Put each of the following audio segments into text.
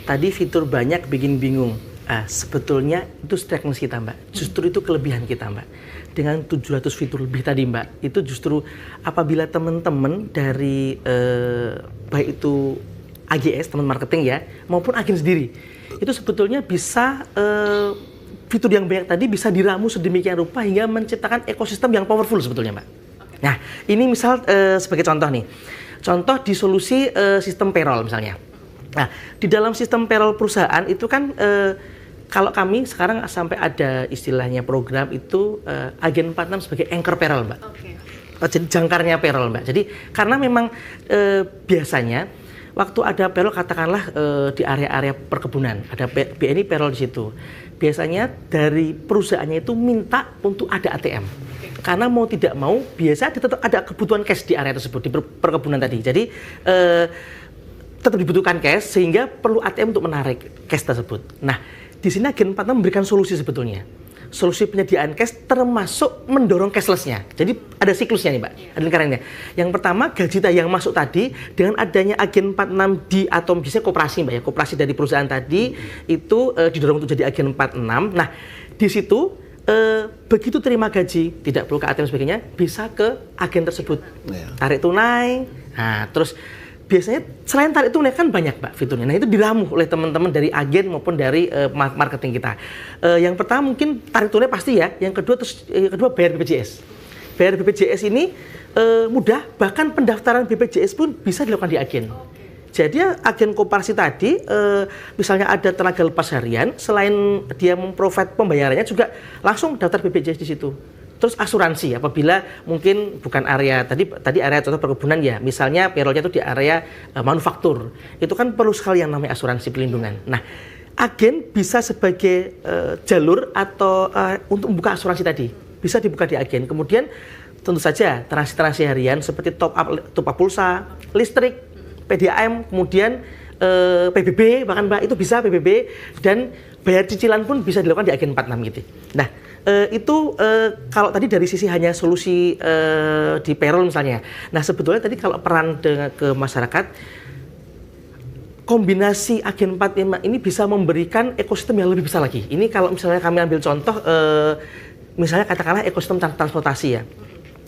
tadi fitur banyak bikin bingung. Sebetulnya itu strength kita, Mbak. Justru itu kelebihan kita, Mbak. Dengan 700 fitur lebih tadi, Mbak, itu justru apabila teman-teman dari baik itu AGS, teman marketing ya, maupun agen sendiri, itu sebetulnya bisa fitur yang banyak tadi bisa diramu sedemikian rupa hingga menciptakan ekosistem yang powerful sebetulnya, Mbak. Nah, ini misal sebagai contoh nih. Contoh di solusi sistem payroll misalnya. Nah, di dalam sistem payroll perusahaan itu kan kalau kami sekarang sampai ada istilahnya program itu Agen 46 sebagai anchor payroll, Mbak. Jadi jangkarnya payroll, Mbak. Jadi karena memang biasanya waktu ada payroll katakanlah di area-area perkebunan, ada BNI payroll di situ. Biasanya dari perusahaannya itu minta untuk ada ATM. Karena mau tidak mau biasa tetap ada kebutuhan cash di area tersebut di perkebunan tadi. Jadi tetap dibutuhkan cash sehingga perlu ATM untuk menarik cash tersebut. Nah, di sini Agen 46 memberikan solusi sebetulnya. Solusi penyediaan cash termasuk mendorong cashless-nya. Jadi ada siklusnya nih, Mbak. Ada lingkarannya. Yang pertama gaji yang masuk tadi dengan adanya Agen 46 di atau biasanya koperasi, Mbak ya. Koperasi dari perusahaan tadi itu didorong untuk jadi Agen 46. Nah, di situ begitu terima gaji, tidak perlu ke ATM sebagainya, bisa ke agen tersebut. Tarik tunai. Nah, terus biasanya selain tarik tunai kan banyak, Mbak, fiturnya. Nah, itu diramu oleh teman-teman dari agen maupun dari marketing kita. Yang pertama mungkin tarik tunai pasti ya. Yang kedua bayar BPJS. Bayar BPJS ini mudah, bahkan pendaftaran BPJS pun bisa dilakukan di agen. Jadi agen koperasi tadi, misalnya ada tenaga lepas harian, selain dia memprovide pembayarannya juga langsung daftar BPJS di situ. Terus asuransi apabila mungkin bukan area tadi area contoh perkebunan ya, misalnya payrollnya itu di area manufaktur, itu kan perlu sekali yang namanya asuransi pelindungan. Nah, agen bisa sebagai jalur atau untuk membuka asuransi tadi bisa dibuka di agen. Kemudian tentu saja transaksi harian seperti top up pulsa, listrik, PDAM, kemudian PBB, bahkan Mbak itu bisa PBB, dan bayar cicilan pun bisa dilakukan di Agen 46 gitu. Nah, itu kalau tadi dari sisi hanya solusi di payroll misalnya. Nah, sebetulnya tadi kalau peran ke masyarakat, kombinasi Agen 45 ini bisa memberikan ekosistem yang lebih besar lagi. Ini kalau misalnya kami ambil contoh, misalnya katakanlah ekosistem transportasi ya.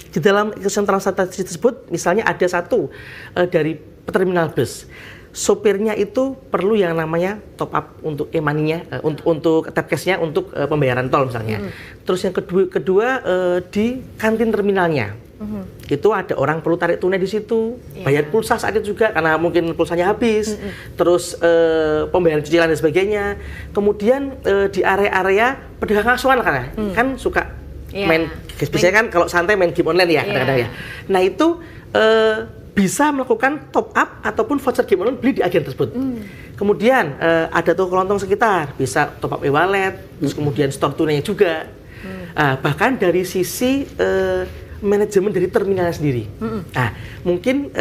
Di dalam ekosistem transportasi tersebut, misalnya ada satu dari terminal bus, sopirnya itu perlu yang namanya top up untuk e-money-nya, untuk tap cash-nya untuk pembayaran tol misalnya. Terus yang kedua di kantin terminalnya, itu ada orang perlu tarik tunai di situ, bayar pulsa saat itu juga karena mungkin pulsanya habis, terus pembayaran cicilan dan sebagainya. Kemudian di area-area pedagang asuhan kan suka main, biasanya kan kalau santai main game online ya kadang-kadang ya. Nah itu bisa melakukan top up ataupun voucher game online beli di agen tersebut. Kemudian ada tuh kelontong sekitar, bisa top up e-wallet, terus kemudian store tunainya juga. Bahkan dari sisi manajemen dari terminalnya sendiri. Nah, mungkin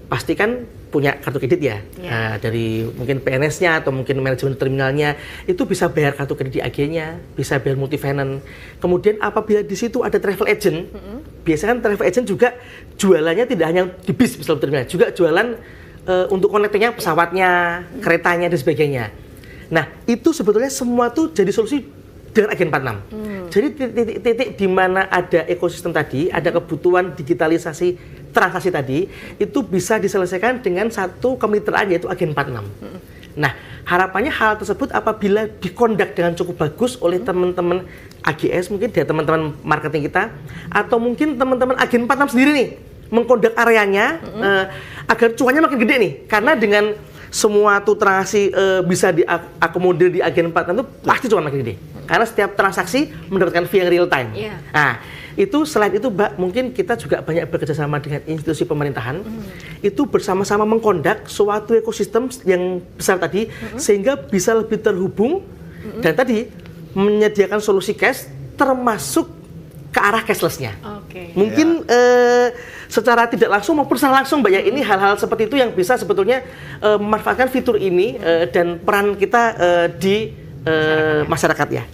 pastikan punya kartu kredit ya, dari mungkin PNS-nya atau mungkin manajemen terminalnya, itu bisa bayar kartu kredit di agennya, bisa bayar multi finance. Kemudian apabila di situ ada travel agent, biasanya kan travel agent juga jualannya tidak hanya di bis misalnya terminal, juga jualan untuk connectingnya pesawatnya, keretanya dan sebagainya. Nah, itu sebetulnya semua tuh jadi solusi dengan Agen 46. Jadi titik-titik di mana ada ekosistem tadi, ada kebutuhan digitalisasi transaksi tadi, itu bisa diselesaikan dengan satu kemitraan yaitu Agen 46. Nah, harapannya hal tersebut apabila dikondak dengan cukup bagus oleh teman-teman AGS, mungkin dari teman-teman marketing kita, atau mungkin teman-teman Agen 46 sendiri nih, mengkondak areanya agar cuannya makin gede nih. Karena dengan semua tuh transaksi bisa diakomodir di Agen 46 itu pasti cuan makin gede. Karena setiap transaksi mendapatkan fee yang real time. Nah, itu selain itu, Mbak, mungkin kita juga banyak bekerja sama dengan institusi pemerintahan, itu bersama-sama mengkondak suatu ekosistem yang besar tadi, sehingga bisa lebih terhubung, dan tadi menyediakan solusi cash termasuk ke arah cashless-nya. Mungkin secara tidak langsung maupun secara langsung, Mbak, ya, ini hal-hal seperti itu yang bisa sebetulnya memanfaatkan fitur ini dan peran kita di masyarakat ya.